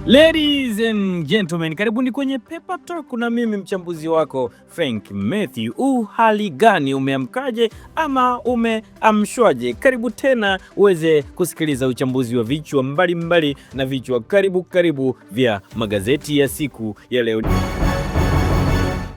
Ladies and gentlemen, karibuni kwenye Paper Talk na mimi mchambuzi wako Frank Mathew. Hali gani, umeamkaje ama umeamshwaje? Karibu tena uweze kusikiliza uchambuzi wa vichwa mbalimbali na vichwa karibu vya magazeti ya siku ya leo.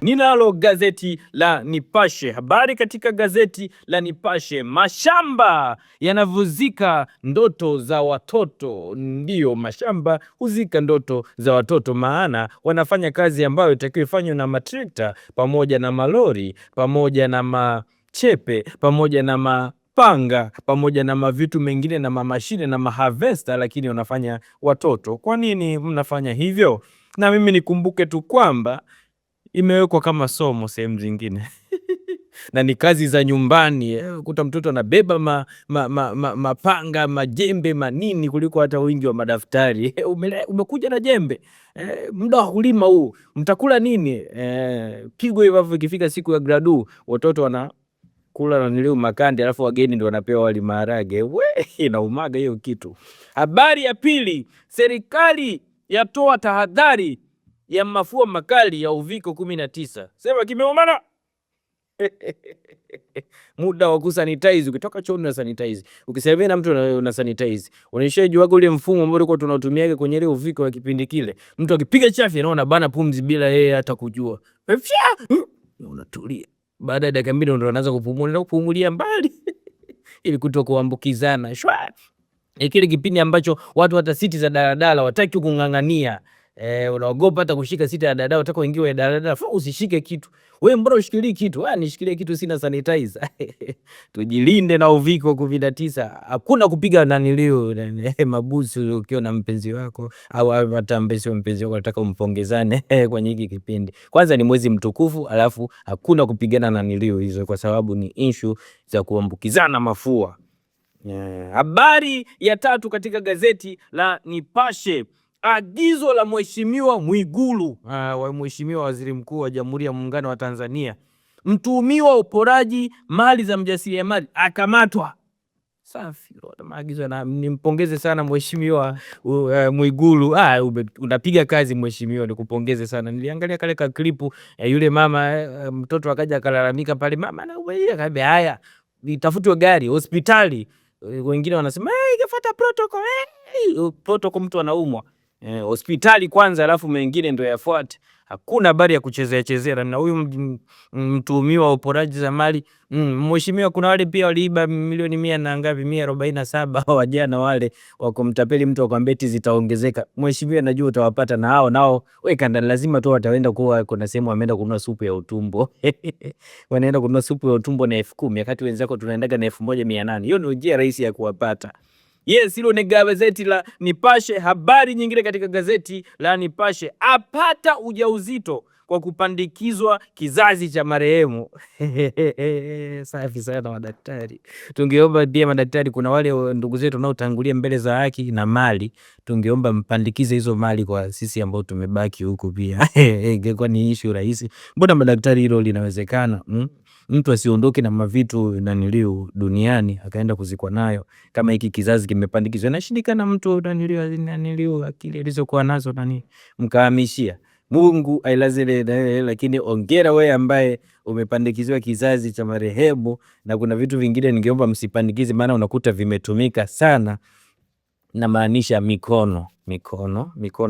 Ninalo gazeti la Nipashe. Habari katika gazeti la Nipashe: mashamba yanavuzika ndoto za watoto. Ndiyo, mashamba huzika ndoto za watoto, maana wanafanya kazi ambayo itakiwa ifanywe na matrekta pamoja na malori pamoja na machepe pamoja na mapanga pamoja na mavitu mengine na mamashine na maharvester, lakini wanafanya watoto. Kwa nini mnafanya hivyo? Na mimi nikumbuke tu kwamba imewekwa kama somo sehemu zingine na ni kazi za nyumbani. Kuta mtoto anabeba mapanga, majembe, manini kuliko hata wingi wa madaftari. Umekuja na jembe, muda wa kulima huu, mtakula nini? Pigo hivyo. Ikifika siku ya gradu, watoto wanakula na nilio makandi, alafu wageni ndio wanapewa wali maharage. Inaumaga hiyo kitu. Habari ya pili: serikali yatoa tahadhari ya mafua makali ya uviko 19. Sema kimeumana. Muda wa kusanitize, ukitoka chooni na sanitize, ukisalimia na mtu na sanitize. Unaishaje wako ule mfumo ambao ulikuwa tunautumiaga kwenye ile uviko wa kipindi kile. Mtu akipiga chafya anaona bana pumzi bila yeye hata kujua. Unatulia. Baada ya dakika mbili ndio anaanza kupumulia mbali ili kutokuambukizana. Shwa. Kile kipindi ambacho watu hata siti za daladala wataki kung'ang'ania. Unaogopa hata kushika sita ya daladala, unataka uingie daladala, usishike kitu. Wewe mbona ushikilie kitu? Nishikilie kitu, sina sanitizer. Tujilinde na uviko 19. Hakuna kupiga nanilio mabusu ukiwa na mpenzi wako au hata mpenzi wako anataka umpongezane kwenye hiki kipindi. Kwanza ni mwezi mtukufu, alafu hakuna kupigana nanilio hizo kwa sababu ni issue za kuambukizana mafua. Habari ya tatu katika gazeti la Nipashe: agizo la Mheshimiwa Mwigulu, Mheshimiwa Waziri Mkuu wa Jamhuri ya Muungano wa Tanzania, mtuhumiwa uporaji mali za mjasiriamali akamatwa. Safi, maagizo. Na nimpongeze sana Mheshimiwa Mwigulu. Unapiga kazi mheshimiwa, nikupongeze sana. Niliangalia kale ka klipu yule mama, mtoto akaja akalalamika pale, mama akaambia haya itafutwe gari hospitali. Wengine wanasema ingefuata protocol. Protocol, mtu anaumwa hospitali kwanza, alafu mengine ndio yafuate. Hakuna habari ya kuchezea. Na huyu mtuhumiwa wa uporaji za mali mheshimiwa, kuna wale pia waliiba milioni 100 na ngapi, 147 wajana wale wakumtapeli mtu akwambia eti zitaongezeka. Mheshimiwa, najua utawapata na nao weka ndani, lazima tu wataenda kuwa kuna sehemu wameenda kununua supu ya utumbo. Wanaenda kununua supu ya utumbo na 10,000 wakati wenzako tunaendaga na 1800. Hiyo ndio njia rahisi ya kuwapata. Yes, hilo ni gazeti la Nipashe. Habari nyingine katika gazeti la Nipashe: apata ujauzito kwa kupandikizwa kizazi cha marehemu. Safi sana madaktari. Tungeomba pia madaktari, kuna wale ndugu zetu wanaotangulia mbele za haki na mali, tungeomba mpandikize hizo mali kwa sisi ambao tumebaki huku pia. Ingekuwa ni issue rahisi. Mbona madaktari hilo linawezekana? Mtu asiondoke na mavitu naniliu duniani akaenda kuzikwa nayo. Kama hiki kizazi kimepandikizwa, inashindikana mtu naniliu akili alizokuwa nazo mkahamishia. Mungu ailazile. Lakini ongera wewe ambaye umepandikiziwa kizazi cha marehemu. Na kuna vitu vingine ningeomba msipandikize, maana unakuta vimetumika sana. Na maanisha mikono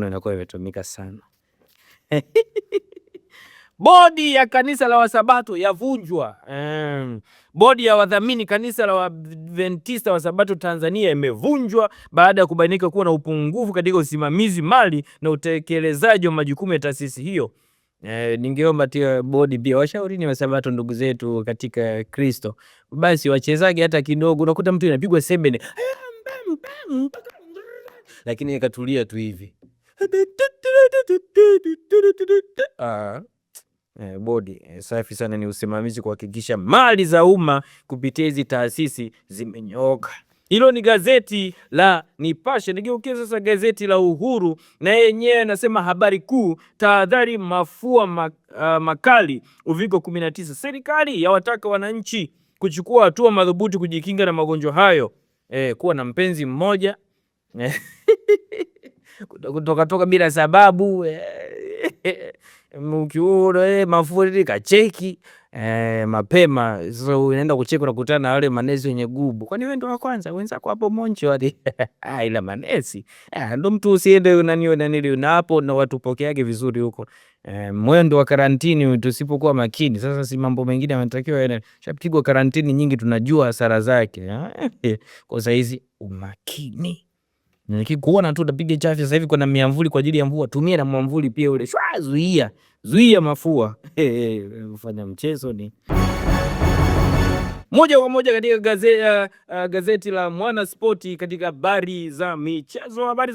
inakuwa imetumika sana. Bodi ya kanisa la Wasabato yavunjwa. Bodi ya wadhamini kanisa la Waadventista wa Sabato Tanzania imevunjwa baada ya kubainika kuwa na upungufu katika usimamizi mali na utekelezaji wa majukumu ya taasisi hiyo. Ningeomba tia bodi pia washauri ni Wasabato ndugu zetu katika Kristo, basi wachezaji hata kidogo. Unakuta mtu inapigwa sebene lakini ikatulia tu hivi. Bodi safi sana, ni usimamizi kuhakikisha mali za umma kupitia hizi taasisi zimenyooka. Hilo ni gazeti la Nipashe. Nigeukie sasa gazeti la Uhuru, na yenyewe nasema habari kuu: tahadhari mafua makali uviko 19. Serikali yawataka wananchi kuchukua hatua madhubuti kujikinga na magonjwa hayo. Kuwa na mpenzi mmoja kutoka bila sababu ukiona Magufuli kacheki mapema. So unaenda kucheki unakutana na wale manesi wenye gubu. Kwani wewe ndo wa kwanza? Wenzako hapo Moncho hadi ila manesi ndo mtu usiende unanili na hapo na watu pokeage vizuri huko. Mwendo wa karantini tusipokuwa makini. Sasa si mambo mengine yanatakiwa shapigwa karantini nyingi, tunajua hasara zake. Kwa sasa hizi umakini. Nikikuona tu unapiga chafya. Sasa hivi kuna miamvuli kwa ajili ya mvua, tumia na mwamvuli pia ule. Zuia mafua. Ufanya mchezo ni moja kwa moja katika gazeti la Mwanaspoti katika habari za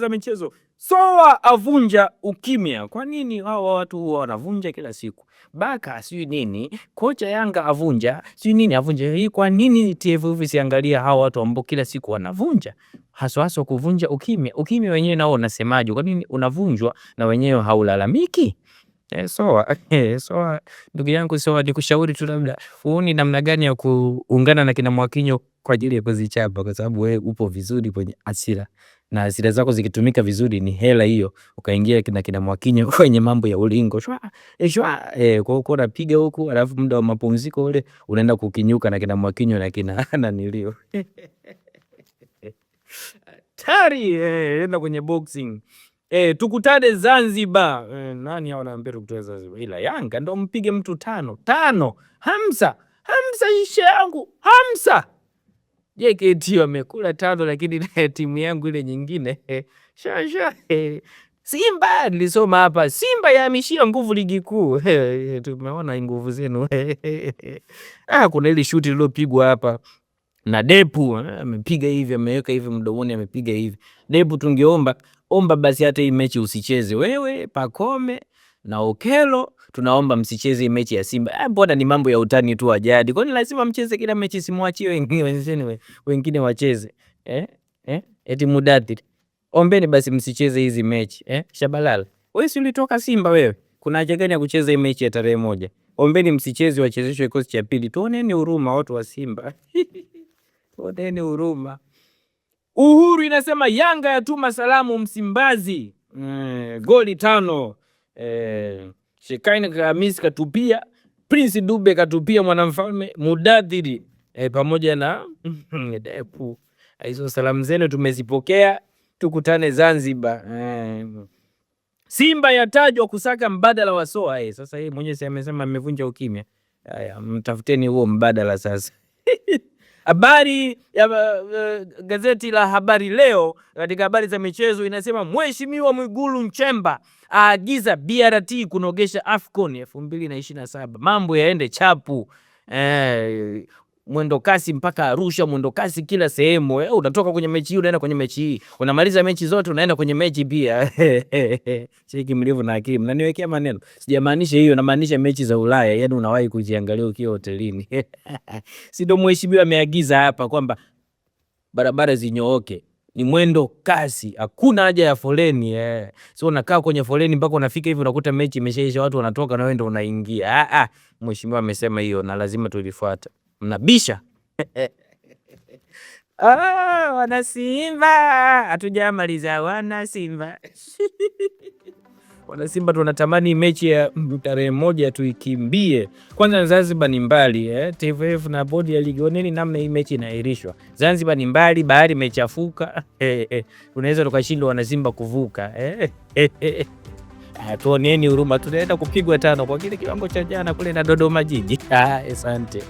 michezo. Soa avunja ukimya. Kwa nini hawa watu wanavunja kila siku? Baka sijui nini, kocha Yanga avunja, sijui nini avunja. Hii kwa nini TFF siangalia hawa watu ambao kila siku wanavunja? Haswa kuvunja ukimya. Ukimya wenyewe nao unasemaje? Kwa nini unavunjwa na wenyewe haulalamiki? Soa ndugu yangu, Soa nikushauri tu labda uone namna gani ya kuungana na kina Mwakinyo kwa ajili ya kuzichapa, kwa sababu wewe upo vizuri kwenye hasira, na hasira zako zikitumika vizuri ni hela hiyo. Ukaingia kina Mwakinyo kwenye mambo ya ulingo kwa uko unapiga huku, alafu muda wa mapumziko ule unaenda kukinyuka na kina Mwakinyo na kina nanilio tari enda kwenye boxing. Tukutane Zanzibar. Nani hao wanaambia tukutane Zanzibar? Ila Yanga ndo mpige mtu 5. Hamza isha yangu Hamza. JKT wamekula 5, lakini timu yangu ile nyingine Simba nilisoma hapa, Simba yahamishia nguvu ligi kuu. Tumeona nguvu zenu. Kuna ile shuti lilopigwa hapa na Depu, amepiga hivi, ameweka hivi mdomoni, amepiga hivi. Depu, tungeomba basi hata hii mechi usicheze wewe, Pakome na Okelo, tunaomba msicheze mechi ya Simba. Mbona ni mambo ya utani tu wa jadi? Kwani lazima mcheze kila mechi? Simwachie wengine wacheze. Eti Mudathir, ombeni basi msicheze hizi mechi. Shabalala, wewe si ulitoka Simba wewe? Kuna haja gani ya kucheza hii mechi ya tarehe 1? Ombeni msicheze, wachezeshwe kikosi cha pili. Tuoneni huruma watu wa Simba. Tuoneni huruma. Uhuru inasema Yanga yatuma salamu Msimbazi. Goli 5. Shekaini Hamisi katupia, Prince Dube katupia, Mwanamfalme, Mudathir pamoja na Depu. Hizo salamu zenu tumezipokea. Tukutane Zanzibar. Simba yatajwa kusaka mbadala wa Soa. Sasa yeye mwenyewe amesema amevunja ukimya. Haya, mtafuteni huo mbadala sasa. Habari ya gazeti la Habari Leo katika habari za michezo inasema Mheshimiwa Mwigulu Nchemba aagiza BRT kunogesha AFCON 2027. Mambo yaende chapu. Mwendo kasi mpaka Arusha, mwendo kasi kila sehemu. Unatoka kwenye mechi hii unaenda kwenye mechi hii, unamaliza mechi zote unaenda kwenye mechi pia. Cheki mlivu na akili, mnaniwekea maneno. Sijamaanisha hiyo, namaanisha mechi za Ulaya. Yaani unawahi kujiangalia ukiwa hotelini. Si ndo mheshimiwa ameagiza hapa kwamba barabara zinyooke, ni mwendo kasi, hakuna haja ya foleni. So unakaa kwenye foleni mpaka unafika hivi unakuta mechi imeshaisha, watu wanatoka na wewe ndo unaingia. Mheshimiwa amesema hiyo na lazima tulifuata. Mnabisha. Wana Simba hatujamaliza. Wana Simba wana Simba tunatamani mechi ya tarehe 1 tuikimbie. Kwanza Zanzibar ni mbali. TFF na bodi ya ligi, oneni namna hii mechi inaahirishwa. Zanzibar ni mbali, bahari imechafuka. Unaweza tukashindwa wana Simba kuvuka. Tuoneni huruma, tunaenda kupigwa 5 kwa kile kiwango cha jana kule na Dodoma Jiji. Asante.